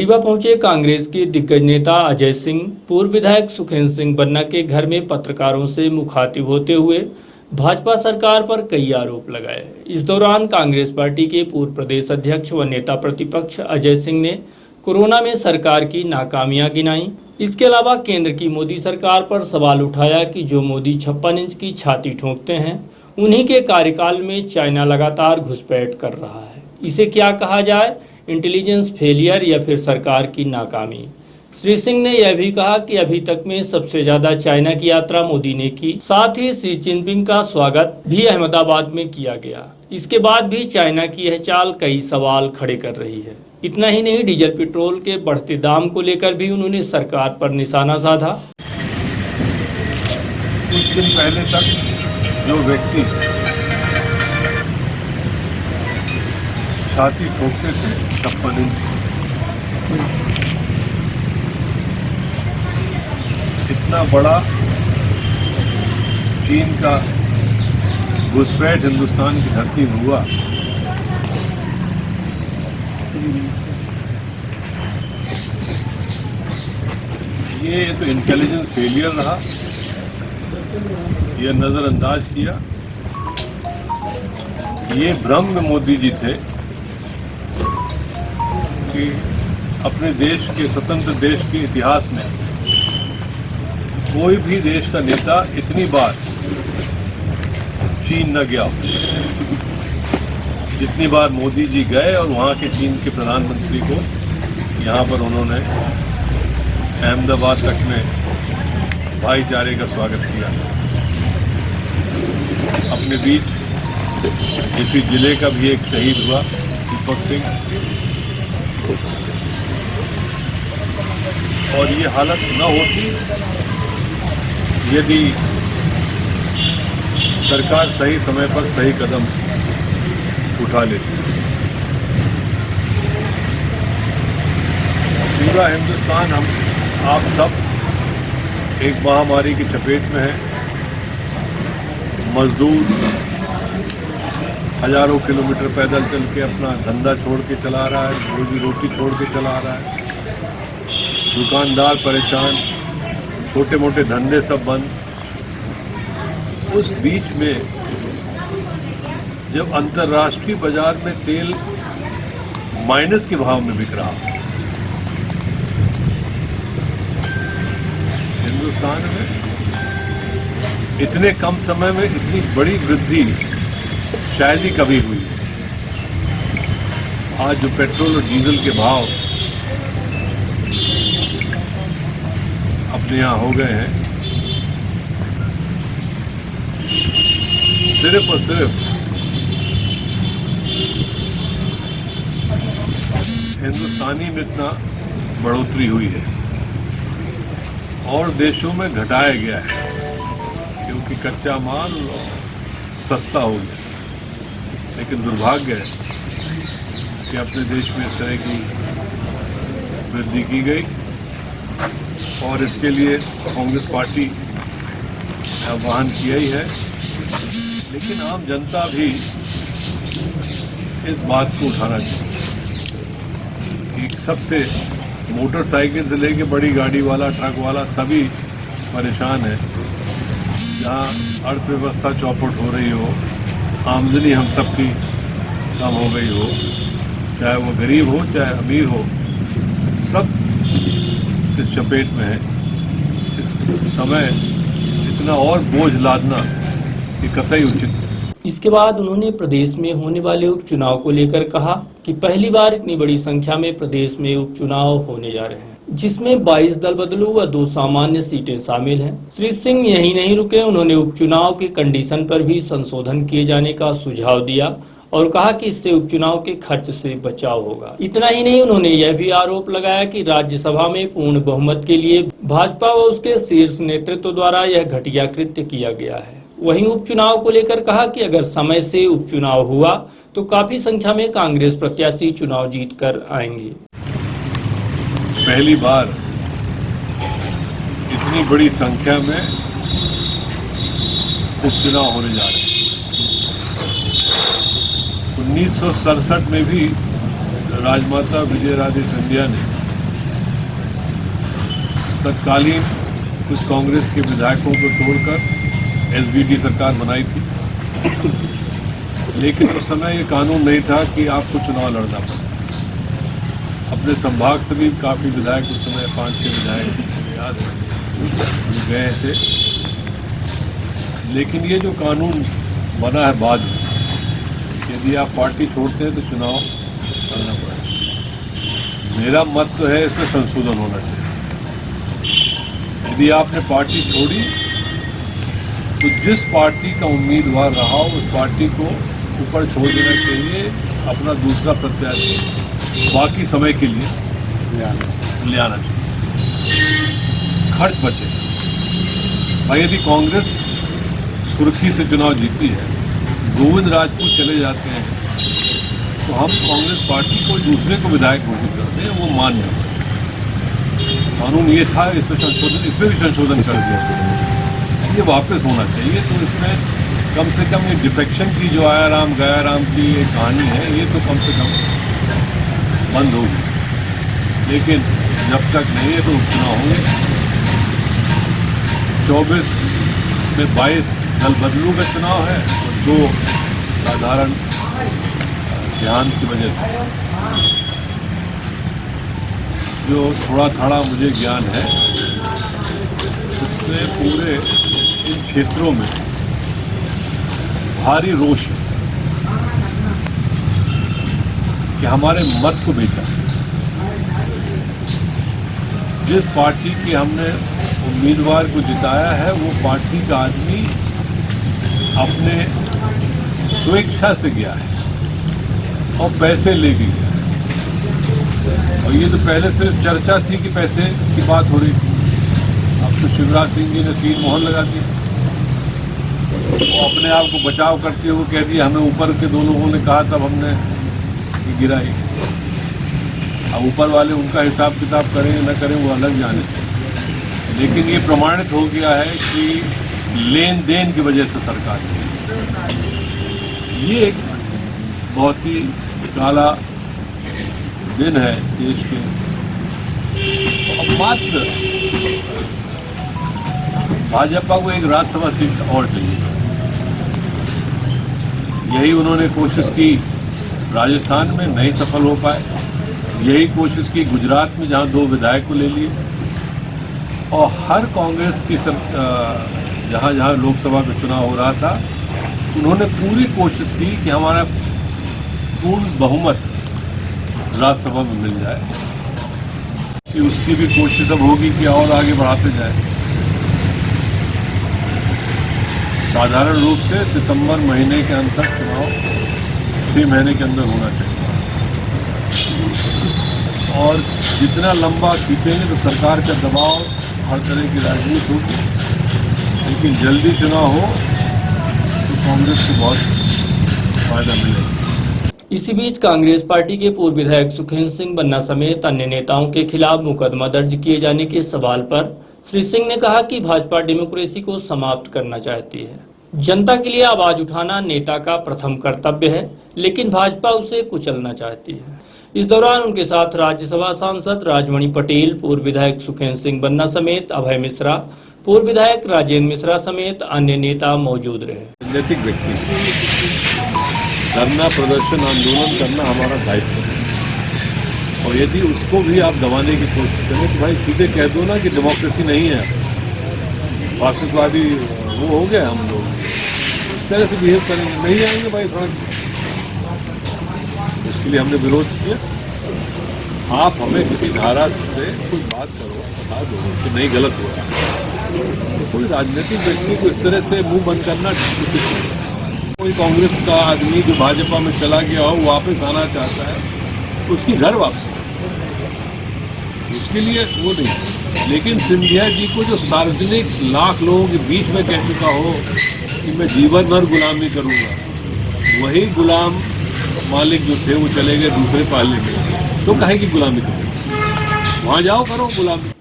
रीवा पहुंचे कांग्रेस के दिग्गज नेता अजय सिंह पूर्व विधायक सुखेंद्र सिंह बन्ना के घर में पत्रकारों से मुखातिब होते हुए भाजपा सरकार पर कई आरोप लगाए। इस दौरान कांग्रेस पार्टी के पूर्व प्रदेश अध्यक्ष व नेता प्रतिपक्ष अजय सिंह ने कोरोना में सरकार की नाकामियां गिनाई। इसके अलावा केंद्र की मोदी सरकार पर सवाल उठाया कि जो मोदी 56 इंच की छाती ठोंकते हैं, उन्हीं के कार्यकाल में चाइना लगातार घुसपैठ कर रहा है। इसे क्या कहा जाए, इंटेलिजेंस फेलियर या फिर सरकार की नाकामी। श्री सिंह ने यह भी कहा कि अभी तक में सबसे ज्यादा चाइना की यात्रा मोदी ने की, साथ ही शी जिनपिंग का स्वागत भी अहमदाबाद में किया गया। इसके बाद भी चाइना की यह चाल कई सवाल खड़े कर रही है। इतना ही नहीं, डीजल पेट्रोल के बढ़ते दाम को लेकर भी उन्होंने सरकार पर निशाना साधा। कुछ दिन पहले तक जो व्यक्ति छाती ठोकते थे 56 इंच, इतना बड़ा चीन का घुसपैठ हिंदुस्तान की धरती में हुआ, ये तो इंटेलिजेंस फेलियर रहा। यह नजरअंदाज किया। ये भ्रम में मोदी जी थे कि अपने देश के स्वतंत्र देश के इतिहास में कोई भी देश का नेता इतनी बार चीन न गया हो जितनी बार मोदी जी गए और वहां के चीन के प्रधानमंत्री को यहां पर उन्होंने अहमदाबाद तक में भाईचारे का स्वागत किया। अपने बीच इसी जिले का भी एक शहीद हुआ, दीपक सिंह, और ये हालत न होती यदि सरकार सही समय पर सही कदम उठा लेती। पूरा हिंदुस्तान, हम आप सब एक महामारी की चपेट में है। मजदूर हजारों किलोमीटर पैदल चल के अपना धंधा छोड़ के चला रहा है, रोजी रोटी छोड़ के चला रहा है। दुकानदार परेशान, छोटे मोटे धंधे सब बंद। उस बीच में जब अंतर्राष्ट्रीय बाजार में तेल माइनस के भाव में बिक रहा, हिंदुस्तान में इतने कम समय में इतनी बड़ी वृद्धि शायद ही कभी हुई। आज जो पेट्रोल और डीजल के भाव अपने यहाँ हो गए हैं, सिर्फ और सिर्फ हिंदुस्तानी में इतना बढ़ोतरी हुई है और देशों में घटाया गया है क्योंकि कच्चा माल सस्ता हो गया। लेकिन दुर्भाग्य है कि अपने देश में इस तरह की वृद्धि की गई और इसके लिए कांग्रेस पार्टी आह्वान किया ही है। लेकिन आम जनता भी इस बात को उठाना चाहिए कि सबसे मोटरसाइकिल से लेके बड़ी गाड़ी वाला, ट्रक वाला सभी परेशान है। जहाँ अर्थव्यवस्था चौपट हो रही हो, आमदनी हम सबकी कम हो गई हो, चाहे वो गरीब हो चाहे अमीर हो, सब इस चपेट में है। इस समय इतना और बोझ लादना ये कतई उचित है। इसके बाद उन्होंने प्रदेश में होने वाले उपचुनाव को लेकर कहा कि पहली बार इतनी बड़ी संख्या में प्रदेश में उपचुनाव होने जा रहे हैं, जिसमें 22 दल बदलू व 2 सामान्य सीटें शामिल हैं। श्री सिंह यही नहीं रुके, उन्होंने उपचुनाव के कंडीशन पर भी संशोधन किए जाने का सुझाव दिया और कहा कि इससे उपचुनाव के खर्च से बचाव होगा। इतना ही नहीं, उन्होंने यह भी आरोप लगाया कि राज्यसभा में पूर्ण बहुमत के लिए भाजपा व उसके शीर्ष नेतृत्व द्वारा यह घटिया कृत्य किया गया है। वहीं उपचुनाव को लेकर कहा कि अगर समय से उपचुनाव हुआ तो काफी संख्या में कांग्रेस प्रत्याशी चुनाव जीत कर आएंगे। पहली बार इतनी बड़ी संख्या में उपचुनाव होने जा रहे हैं। 1967 में भी राजमाता विजयराजे सिंधिया ने तत्कालीन कुछ कांग्रेस के विधायकों को तोड़कर एसबीटी सरकार बनाई थी, लेकिन उस समय ये कानून नहीं था कि आपको चुनाव लड़ना पड़े। अपने संभाग से भी काफ़ी विधायक उस समय 5-6 विधायक याद गए थे, लेकिन ये जो कानून बना है बाद में, यदि आप पार्टी छोड़ते हैं तो चुनाव लड़ना पड़ेगा। मेरा मत तो है इसमें संशोधन होना चाहिए। यदि आपने पार्टी छोड़ी तो जिस पार्टी का उम्मीदवार रहा उस पार्टी को ऊपर छोड़ देना चाहिए, अपना दूसरा प्रत्याशी बाकी समय के लिए ले आना चाहिए, खर्च बचे। भाई यदि कांग्रेस सुर्खी से चुनाव जीतती है, गोविंद राजपूत चले जाते हैं, तो हम कांग्रेस पार्टी को दूसरे को विधायक घोषित करते हैं, वो मान्य है। कानून ये था, इसमें भी संशोधन कर दिया, ये वापस होना चाहिए। तो इसमें कम से कम ये डिफेक्शन की जो आया राम गया राम की ये कहानी है, ये तो कम से कम बंद होगी। लेकिन जब तक नहीं है तो उपचुनाव होंगे। 24 में 22 दल बदलू का चुनाव है और 2 साधारण ध्यान की वजह से। जो थोड़ा थोड़ा मुझे ज्ञान है उससे पूरे इन क्षेत्रों में भारी रोष है कि हमारे मत को बेचा। जिस पार्टी की हमने उम्मीदवार को जिताया है वो पार्टी का आदमी अपने स्वेच्छा से गया है और पैसे लेके गया है। और ये तो पहले से चर्चा थी कि पैसे की बात हो रही थी। अब तो शिवराज सिंह जी ने सील मोहर लगा दी, वो अपने आप को बचाव करते हुए कह दिया हमें ऊपर के 2 लोगों ने कहा तब हमने गिराई। अब ऊपर वाले उनका हिसाब किताब करें न करें वो अलग जाने, लेकिन ये प्रमाणित हो गया है कि लेन देन की वजह से सरकार ये एक बहुत ही काला दिन है देश के। तो मात्र भाजपा को एक राज्यसभा सीट और चाहिए। यही उन्होंने कोशिश की राजस्थान में, नहीं सफल हो पाए। यही कोशिश की गुजरात में जहां 2 विधायक को ले लिए। और हर कांग्रेस की जहां जहां लोकसभा का चुनाव हो रहा था उन्होंने पूरी कोशिश की कि हमारा पूर्ण बहुमत राज्यसभा में मिल जाए, कि उसकी भी कोशिश अब होगी कि और आगे बढ़ाते जाए। साधारण रूप से सितंबर महीने के अंत तक चुनाव 6 महीने के अंदर होना चाहिए। और जितना लंबा खींचेंगे तो सरकार का दबाव हर तरह की राजनीति होगी, लेकिन जल्दी चुनाव हो तो कांग्रेस को बहुत फायदा मिलेगा। इसी बीच कांग्रेस पार्टी के पूर्व विधायक सुखेंद्र सिंह बन्ना समेत अन्य नेताओं के खिलाफ मुकदमा दर्ज किए जाने के सवाल पर श्री सिंह ने कहा कि भाजपा डेमोक्रेसी को समाप्त करना चाहती है। जनता के लिए आवाज उठाना नेता का प्रथम कर्तव्य है, लेकिन भाजपा उसे कुचलना चाहती है। इस दौरान उनके साथ राज्यसभा सांसद राजमणि पटेल, पूर्व विधायक सुखेंद्र सिंह बन्ना समेत अभय मिश्रा, पूर्व विधायक राजेंद्र मिश्रा समेत अन्य नेता मौजूद रहे। राजनीतिक व्यक्ति धरना प्रदर्शन आंदोलन करना हमारा दायित्व है, और यदि उसको भी आप दबाने की कोशिश करें तो भाई सीधे कह दो ना कि डेमोक्रेसी नहीं है, फासिस्टवादी वो हो गया। हम लोग इस तरह से बिहेव करेंगे, नहीं आएंगे भाई सड़क। इसके लिए हमने विरोध किया। आप हमें किसी धारा से कुछ बात करो, बता दो कि नहीं गलत हो रहा। तो कोई राजनीतिक व्यक्ति को इस तरह से मुंह बंद करना उचित नहीं। कोई कांग्रेस का आदमी जो भाजपा में चला गया हो वापस आना चाहता है, उसकी घर वापस, उसके लिए वो नहीं। लेकिन सिंधिया जी को जो सार्वजनिक लाख लोगों के बीच में कह चुका हो कि मैं जीवन भर गुलामी करूंगा, वही गुलाम मालिक जो थे वो चले गए दूसरे पार्लियामेंट में, तो कहे कि गुलामी करो, वहां जाओ करो गुलामी।